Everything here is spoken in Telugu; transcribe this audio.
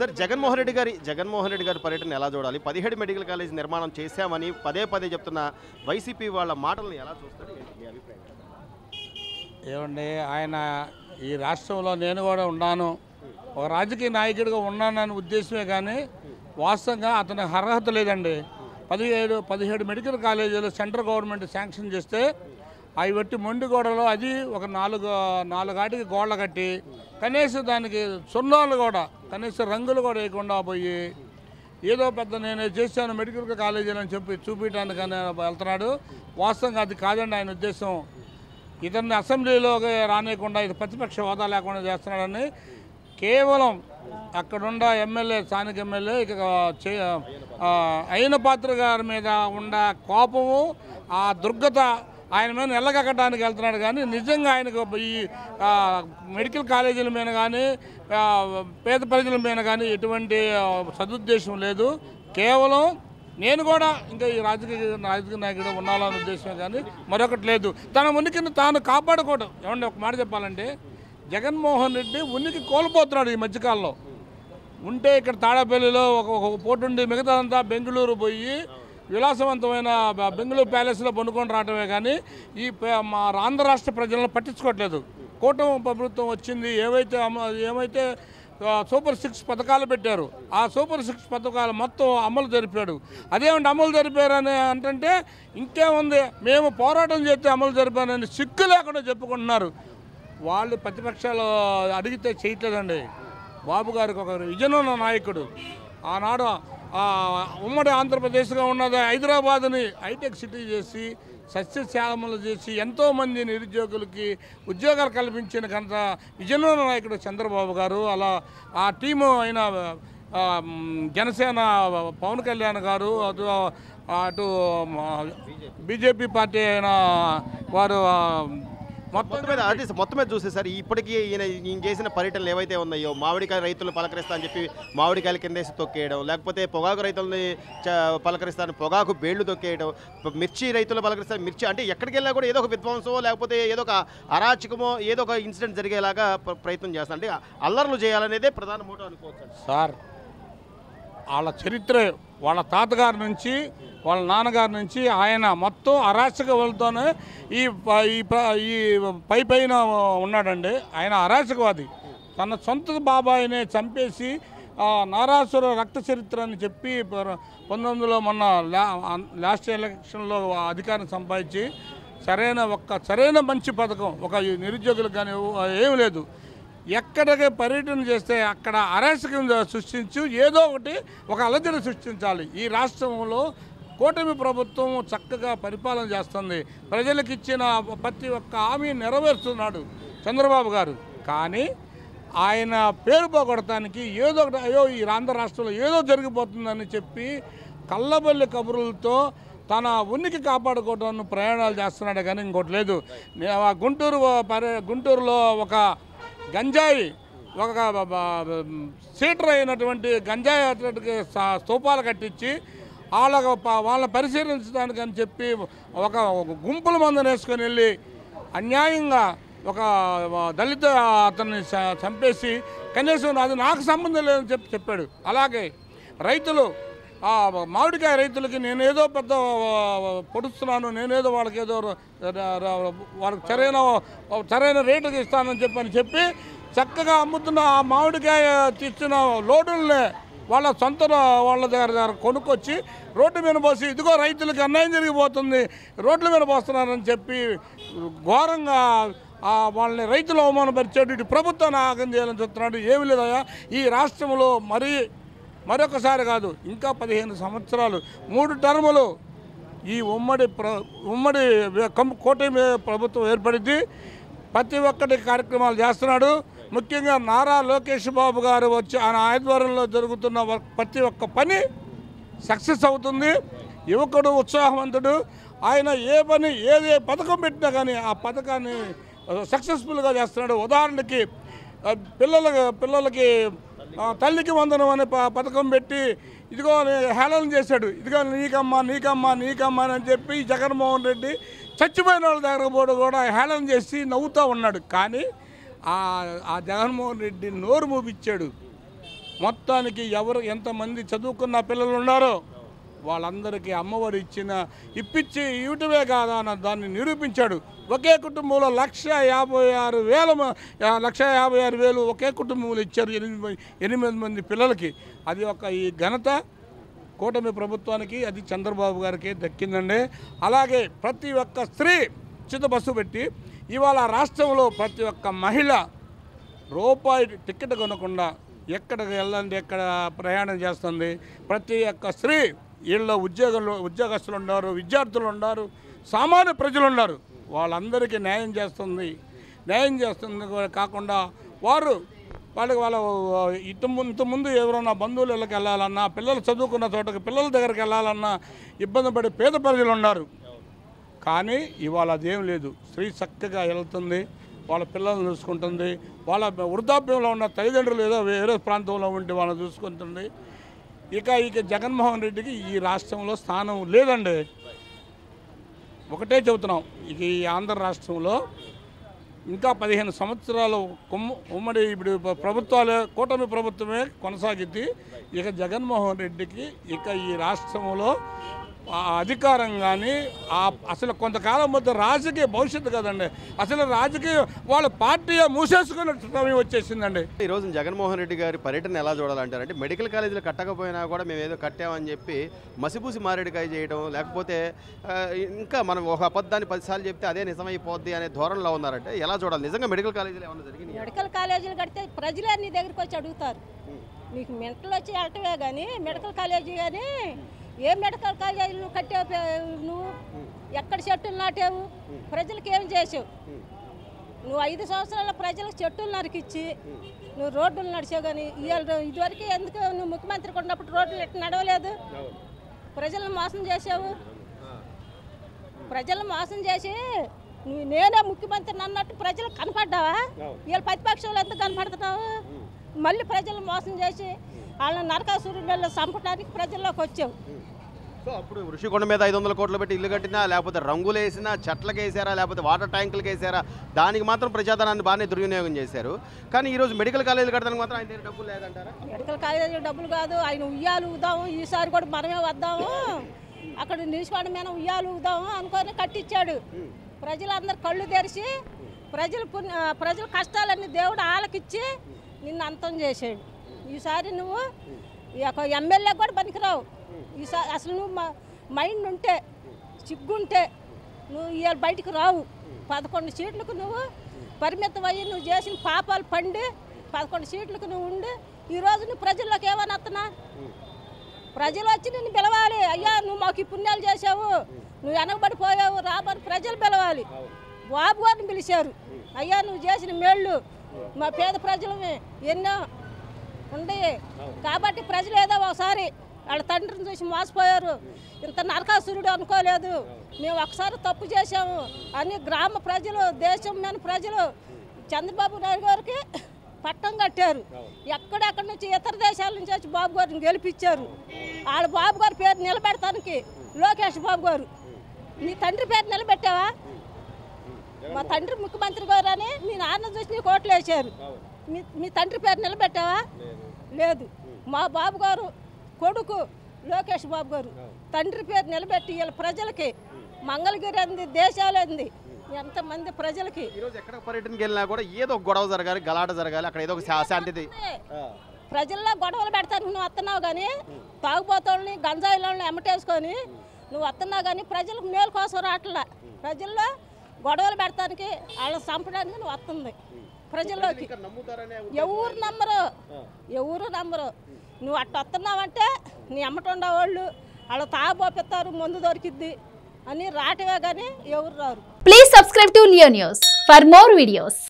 సార్ జగన్మోహన్ రెడ్డి గారి పర్యటన ఎలా చూడాలి? 17 మెడికల్ కాలేజ్ నిర్మాణం చేశామని పదే పదే చెప్తున్న వైసీపీ వాళ్ళ మాటలను ఎలా చూస్తారు? మీ అభిప్రాయం? ఏమండి, ఆయన ఈ రాష్ట్రంలో నేను కూడా ఉన్నాను, ఒక రాజకీయ నాయకుడిగా ఉన్నానని ఉద్దేశమే కానీ వాస్తవంగా అతనికి అర్హత లేదండి. 17 మెడికల్ కాలేజీలు సెంట్రల్ గవర్నమెంట్ శాంక్షన్ చేస్తే అవి బట్టి మొండి గోడలో అది ఒక నాలుగాటికి గోడలు కట్టి కనీసం దానికి సున్నాలు కూడా కనీసం రంగులు కూడా వేయకుండా పోయి ఏదో పెద్ద నేను చేశాను మెడికల్ కాలేజీలు అని చెప్పి చూపించడానికి వెళ్తున్నాడు. వాస్తవంగా అది కాదండి ఆయన ఉద్దేశం. ఇతన్ని అసెంబ్లీలోకి రానియకుండా ఇది ప్రతిపక్ష హోదా లేకుండా చేస్తున్నాడని కేవలం అక్కడున్న ఎమ్మెల్యే స్థానిక ఎమ్మెల్యే అయిన పాత్ర గారి మీద ఉన్న కోపము ఆ దుర్గత ఆయన మీద ఎల్లగక్కడానికి వెళ్తున్నాడు. కానీ నిజంగా ఆయనకు ఈ మెడికల్ కాలేజీల మీద కానీ పేద ప్రజల మీద కానీ ఎటువంటి సదుద్దేశం లేదు. కేవలం నేను కూడా ఇంకా ఈ రాజకీయ నాయకుడు ఉండాలనే ఉద్దేశమే కానీ మరొకటి లేదు. తన ఉనికిని తాను కాపాడుకోవడం. ఏమంటే ఒక మాట చెప్పాలంటే జగన్మోహన్ రెడ్డి ఉనికి కోల్పోతున్నాడు ఈ మధ్యకాలంలో. ఉంటే ఇక్కడ తాడేపల్లిలో ఒక పోటుండి మిగతాదంతా బెంగళూరు పోయి విలాసవంతమైన బెంగళూరు ప్యాలెస్లో పండుకొని రావటమే కానీ ఈ మా ఆంధ్ర రాష్ట్ర ప్రజలను పట్టించుకోవట్లేదు. కూటమి ప్రభుత్వం వచ్చింది, ఏమైతే సూపర్ 6 పథకాలు పెట్టారు, ఆ సూపర్ 6 పథకాలు మొత్తం అమలు జరిపాడు. అదేమంటే అమలు జరిపారని అంటే ఇంకేముంది, మేము పోరాటం చేస్తే అమలు జరిపారని సిగ్గు లేకుండా చెప్పుకుంటున్నారు. వాళ్ళు ప్రతిపక్షాలు అడిగితే చేయట్లేదండి. బాబు గారికి ఒక విజన్ ఉన్న నాయకుడు. ఆనాడు ఉమ్మడి ఆంధ్రప్రదేశ్గా ఉన్నది హైదరాబాద్ని హైటెక్ సిటీ చేసి సస్యశ్యామలు చేసి ఎంతోమంది నిరుద్యోగులకి ఉద్యోగాలు కల్పించిన కనుక విజన్ ఉన్న నాయకుడు చంద్రబాబు గారు. అలా ఆ టీము అయిన జనసేన పవన్ కళ్యాణ్ గారు, అటు బీజేపీ పార్టీ అయిన వారు మొత్తం మీద చూస్తే సార్ ఇప్పటికీ ఈయన చేసిన పర్యటనలు ఏవైతే ఉన్నాయో మామిడికాయ రైతులను పలకరిస్తా అని చెప్పి మామిడికాయలు కిందేసి తొక్కేయడం, లేకపోతే పొగాకు రైతులని పలకరిస్తాను పొగాకు బేళ్లు తొక్కేయడం, మిర్చి రైతులు పలకరిస్తాను మిర్చి, అంటే ఎక్కడికి వెళ్ళినా కూడా ఏదో ఒక విధ్వంసమో లేకపోతే ఏదో ఒక అరాచకమో ఏదో ఒక ఇన్సిడెంట్ జరిగేలాగా ప్రయత్నం చేస్తాను. అంటే అల్లర్లు చేయాలనేదే ప్రధాన మోటో అనుకోవచ్చు సార్. వాళ్ళ చరిత్ర వాళ్ళ తాతగారి నుంచి వాళ్ళ నాన్నగారి నుంచి ఆయన మొత్తం అరాచకతోనే ఈ పైన ఉన్నాడండి. ఆయన అరాచకవాది. తన సొంత బాబాయినే చంపేసి నారాసుర రక్త చరిత్ర అని చెప్పి 1900 మొన్న లాస్ట్ ఎలక్షన్లో అధికారం సంపాదించి సరైన మంచి పథకం ఒక నిరుద్యోగులకు కానీ ఏమి లేదు. ఎక్కడికి పర్యటన చేస్తే అక్కడ అరాచకం సృష్టించు ఏదో ఒక అలజడి సృష్టించాలి. ఈ రాష్ట్రంలో కూటమి ప్రభుత్వం చక్కగా పరిపాలన చేస్తుంది. ప్రజలకు ఇచ్చిన ప్రతి ఒక్క హామీ నెరవేరుస్తున్నాడు చంద్రబాబు గారు. కానీ ఆయన పేరు పోగొడటానికి ఏదో ఒకటి అయ్యో ఈ ఆంధ్ర రాష్ట్రంలో ఏదో జరిగిపోతుందని చెప్పి కళ్ళబల్లి కబుర్లతో తన ఉనికి కాపాడుకోవడానికి ప్రయాణాలు చేస్తున్నాడు. కానీ ఇంకోటి లేదు. గుంటూరులో ఒక గంజాయి ఒక సీటర్ అయినటువంటి గంజాయి అతడికి స్తూపాలు కట్టించి వాళ్ళని పరిశీలించడానికి అని చెప్పి ఒక గుంపుల మందుని వేసుకొని వెళ్ళి అన్యాయంగా ఒక దళిత అతన్ని చంపేసి కనీసం అది నాకు సంబంధం లేదని చెప్పాడు. అలాగే రైతులు మామిడికాయ రైతులకి నేనేదో పెద్ద పొడుస్తున్నాను, నేనేదో వాళ్ళకి ఏదో వాళ్ళకి సరైన రేటుకి ఇస్తానని చెప్పి చక్కగా అమ్ముతున్న ఆ మామిడికాయ తెచ్చిన లోడుల్ని వాళ్ళ దగ్గర కొనుక్కొచ్చి రోడ్డు మీద పోసి ఇదిగో రైతులకి అన్యాయం జరిగిపోతుంది రోడ్ల మీద పోస్తున్నారని చెప్పి ఘోరంగా వాళ్ళని రైతులు అవమానపరిచాడు. ఇటు ప్రభుత్వాన్ని ఆగం చేయాలని చూస్తున్నాడు. ఏమి లేదయా, ఈ రాష్ట్రంలో మరొకసారి కాదు ఇంకా 15 సంవత్సరాలు 3 టర్ములు ఈ ఉమ్మడి కూటమి ప్రభుత్వం ఏర్పడింది. ప్రతి ఒక్కటి కార్యక్రమాలు చేస్తున్నాడు. ముఖ్యంగా నారా లోకేష్ బాబు గారు వచ్చి ఆయన ఆధ్వర్యంలో జరుగుతున్న ప్రతి ఒక్క పని సక్సెస్ అవుతుంది. యువకుడు ఉత్సాహవంతుడు. ఆయన ఏ పథకం పెట్టినా కానీ ఆ పథకాన్ని సక్సెస్ఫుల్గా చేస్తున్నాడు. ఉదాహరణకి పిల్లలకి తల్లికి వందనం అనే పథకం పెట్టి ఇదిగో హేళన చేశాడు. ఇదిగో నీకమ్మా అని చెప్పి జగన్మోహన్ రెడ్డి చచ్చిపోయిన వాళ్ళ దగ్గర కూడా హేళన చేసి నవ్వుతూ ఉన్నాడు. కానీ ఆ జగన్మోహన్ రెడ్డి నోరు మూపించాడు. మొత్తానికి ఎవరు ఎంతమంది చదువుకున్న పిల్లలు ఉన్నారో వాళ్ళందరికీ అమ్మఒడి ఇప్పించి ఇవ్వటమే కాదా అన్న దాన్ని నిరూపించాడు. ఒకే కుటుంబంలో 1,56,000 ఒకే కుటుంబంలో ఇచ్చారు 8 మంది పిల్లలకి. అది ఈ ఘనత కూటమి ప్రభుత్వానికి, అది చంద్రబాబు గారికి దక్కిందండి. అలాగే ప్రతి ఒక్క స్త్రీ ఉచిత బస్సు పెట్టి ఇవాళ రాష్ట్రంలో ప్రతి ఒక్క మహిళ రూపాయి టికెట్ కొనకుండా ఎక్కడికి వెళ్ళండి ఎక్కడ ప్రయాణం చేస్తుంది. ప్రతి ఒక్క స్త్రీ వీళ్ళలో ఉద్యోగస్తులు ఉన్నారు, విద్యార్థులు ఉన్నారు, సామాన్య ప్రజలు ఉన్నారు, వాళ్ళందరికీ న్యాయం చేస్తుంది కాకుండా వాళ్ళ ఇంతకుముందు ఎవరైనా బంధువుల ఇళ్ళకి వెళ్ళాలన్నా, పిల్లలు చదువుకున్న చోటకి పిల్లల దగ్గరికి వెళ్ళాలన్నా ఇబ్బంది పడే పేద ప్రజలు ఉన్నారు. కానీ ఇవాళ అదేం లేదు. స్త్రీ చక్కగా వెళ్తుంది, వాళ్ళ పిల్లల్ని చూసుకుంటుంది, వాళ్ళ వృద్ధాప్యంలో ఉన్న తల్లిదండ్రులు ఏదో వేరే ప్రాంతంలో ఉంటే వాళ్ళని చూసుకుంటుంది. ఇక జగన్మోహన్ రెడ్డికి ఈ రాష్ట్రంలో స్థానం లేదండి. ఒకటే చెబుతున్నాం, ఇక ఈ ఆంధ్ర రాష్ట్రంలో ఇంకా 15 సంవత్సరాలు ఉమ్మడి ఇప్పుడు ప్రభుత్వాలు కూటమి ప్రభుత్వమే కొనసాగిద్ది. ఇక జగన్మోహన్ రెడ్డికి ఈ రాష్ట్రంలో అధికారం కానీ అసలు కొంతకాలం మధ్య రాజకీయ భవిష్యత్తు కదండి, అసలు రాజకీయ వాళ్ళ పార్టీ మూసేసుకునే సమయం వచ్చేసిందండి. ఈరోజు జగన్మోహన్ రెడ్డి గారి పర్యటన ఎలా చూడాలంటారంటే, మెడికల్ కాలేజీలు కట్టకపోయినా కూడా మేము ఏదో కట్టామని చెప్పి మసిపూసి మారేడుకాయ చేయడం, లేకపోతే ఇంకా మనం ఒక అబద్ధాన్ని 10 సార్లు చెప్తే అదే నిజమైపోద్ది అనే ధోరణిలో ఉన్నారంటే ఎలా చూడాలి? నిజంగా మెడికల్ కాలేజీలు ఏమన్నా జరిగింది? మెడికల్ కాలేజీలు కడితే ప్రజలే నీ దగ్గరికి వచ్చి అడుగుతారు. మీకు మెంటలు వచ్చి వెళ్ళటమే కానీ మెడికల్ కాలేజీ కానీ ఏ మెడికల్ కాలేజీలు కట్టావు నువ్వు? ఎక్కడ చెట్టులు నాటావు? ప్రజలకు ఏం చేసావు నువ్వు? 5 సంవత్సరాల ప్రజలకు చెట్టులు నరికిచ్చి నువ్వు రోడ్డులు నడిచావు. కానీ ఇదివరకు ఎందుకు నువ్వు ముఖ్యమంత్రికి ఉన్నప్పుడు రోడ్లు ఎట్లా నడవలేదు? ప్రజలను మోసం చేసావు. ప్రజలను మోసం చేసి నేనే ముఖ్యమంత్రిని అన్నట్టు ప్రజలకు కనపడ్డావా? వీళ్ళ ప్రతిపక్షాలు ఎందుకు కనపడుతున్నావు? మళ్ళీ ప్రజలను మోసం చేసి వాళ్ళని నరకాసురుడు చంపడానికి ప్రజల్లోకి వచ్చావు. సో అప్పుడు ఋషికొండ మీద 500 కోట్లు పెట్టి ఇల్లు కట్టినా, లేకపోతే రంగులు వేసినా, చెట్లకు వేసారా, లేకపోతే వాటర్ ట్యాంకులకు వేసారా, దానికి మాత్రం ప్రజాధనాన్ని బాగానే దుర్వినియోగం చేశారు. కానీ ఈరోజు మెడికల్ కాలేజీలు కట్టడానికి మాత్రం ఆయన దగ్గర డబ్బులు లేదంటారా? మెడికల్ కాలేజీలు డబ్బులు కాదు, ఆయన ఉయ్యాలు ఊదాము, ఈసారి కూడా మనమే వద్దాము, అక్కడ నిలిచిపోవడం మీద ఉయ్యాలు ఊదాము అనుకొని కట్టించాడు. ప్రజలందరూ కళ్ళు తెరిచి ప్రజల కష్టాలన్నీ దేవుడు ఆలకిచ్చి నిన్ను అంతం చేశాడు. ఈసారి నువ్వు ఎమ్మెల్యే కూడా పనికిరావు. ఈసారి అసలు నువ్వు మైండ్ ఉంటే, సిగ్గుంటే నువ్వు ఇవాళ బయటకు రావు. 11 సీట్లకు నువ్వు పరిమితం అయ్యి నువ్వు చేసిన పాపాలు పండి 11 సీట్లకు నువ్వు ఉండి ఈరోజు నువ్వు ప్రజల్లోకి ఏమని వస్తున్నా? ప్రజలు వచ్చి నిన్ను పిలవాలి, అయ్యా నువ్వు మాకు ఈ పుణ్యాలు చేసావు, నువ్వు వెనకబడిపోయావు రాబని ప్రజలు పిలవాలి. బాబు గారిని పిలిచారు, అయ్యా నువ్వు చేసిన మేళ్ళు మా పేద ప్రజలమే ఎన్నో ఉండే. కాబట్టి ప్రజలు ఏదో ఒకసారి వాళ్ళ తండ్రిని చూసి మోసపోయారు. ఇంత నరకాసురుడు అనుకోలేదు, మేము ఒకసారి తప్పు చేసాము అని గ్రామ ప్రజలు, దేశం మీద ప్రజలు చంద్రబాబు నాయుడు గారికి పట్టం కట్టారు. ఎక్కడెక్కడి నుంచి ఇతర దేశాల నుంచి వచ్చి బాబు గారిని గెలిపించారు. వాళ్ళ బాబు గారి పేరు నిలబెడతానికి లోకేష్ బాబు గారు, నీ తండ్రి పేరు నిలబెట్టావా? మా తండ్రి ముఖ్యమంత్రి గారు అని మీ నాన్న చూసి నీ కోట్లు వేసారు. మీ తండ్రి పేరు నిలబెట్టావా? లేదు. మా బాబు గారు కొడుకు లోకేష్ బాబు గారు తండ్రి పేరు నిలబెట్టి వీళ్ళ ప్రజలకి మంగళగిరి అంది, దేశాలు అంది, ఎంతమంది ప్రజలకి. ఈరోజు ఎక్కడ పర్యటనకి వెళ్ళినా కూడా ఏదో గొడవ జరగాలి, గలాట జరగాలి, అక్కడ ఏదో ఒక శాంతిది. ప్రజల్లో గొడవలు పెడతాను నువ్వు వస్తున్నావు కానీ, తాగుబోతోళ్ళని గంజాయిలని ఎమ్మటేసుకొని నువ్వు వస్తున్నావు కానీ ప్రజలకు మేలు కోసం రావట్లా. ప్రజల్లో గొడవలు పెడతానికి వాళ్ళని చంపడానికి నువ్వు వస్తుంది. ప్రజల్లోకి ఎవరు నమ్మరు. నువ్వు అట్ట వస్తున్నావంటే నీ అమ్మటుండే వాళ్ళు వాళ్ళు తాగబోపిస్తారు, మందు దొరికిద్ది అని రావటమే కానీ ఎవరు రారు. Please subscribe to Leo news for more videos.